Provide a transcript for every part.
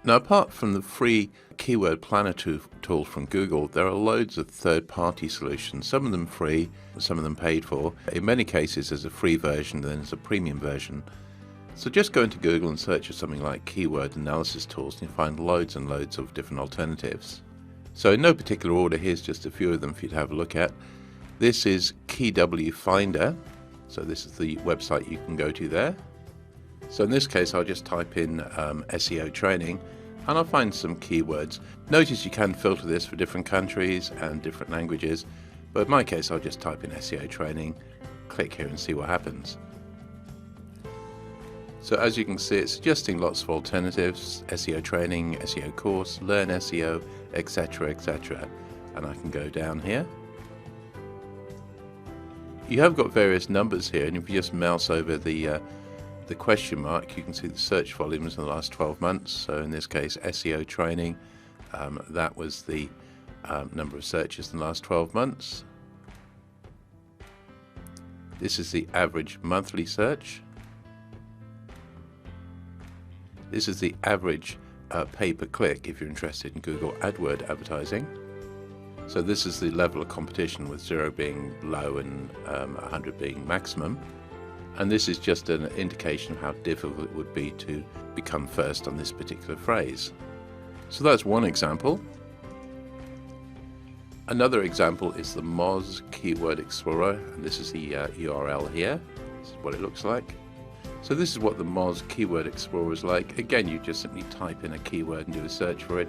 Now, apart from the free keyword planner tool from Google, there are loads of third-party solutions, some of them free, some of them paid for. In many cases, there's a free version, then there's a premium version. So just go into Google and search for something like keyword analysis tools, and you'll find loads and loads of different alternatives. So in no particular order, here's just a few of them for you to have a look at. This is KeyWFinder, so this is the website you can go to there. So in this case, I'll just type in SEO training and I'll find some keywords. Notice you can filter this for different countries and different languages, but in my case, I'll just type in SEO training, click here and see what happens. So as you can see, it's suggesting lots of alternatives: SEO training, SEO course, learn SEO, etc., etc. And I can go down here. You have got various numbers here, and if you just mouse over the question mark, you can see the search volumes in the last 12 months. So in this case, SEO training, that was the number of searches in the last 12 months. This is the average monthly search. This is the average pay per click if you're interested in Google AdWord advertising. So this is the level of competition, with 0 being low and 100 being maximum. And this is just an indication of how difficult it would be to become first on this particular phrase. So that's one example. Another example is the Moz Keyword Explorer, and this is the URL here. This is what it looks like. So this is what the Moz Keyword Explorer is like. Again, you just simply type in a keyword and do a search for it.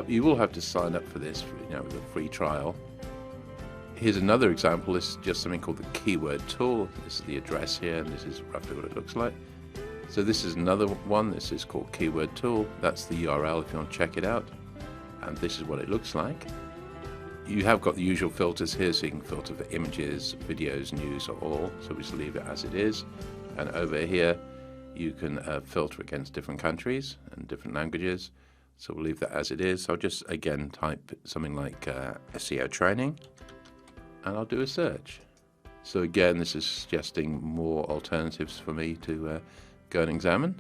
You will have to sign up for this, with a free trial. Here's another example. This is just something called the Keyword Tool. This is the address here, and this is roughly what it looks like. So this is another one. This is called Keyword Tool. That's the URL if you want to check it out. And this is what it looks like. You have got the usual filters here, so you can filter for images, videos, news, or all. So we just leave it as it is. And over here, you can filter against different countries and different languages. So we'll leave that as it is. So I'll just, again, type something like SEO training, and I'll do a search. So again, this is suggesting more alternatives for me to go and examine.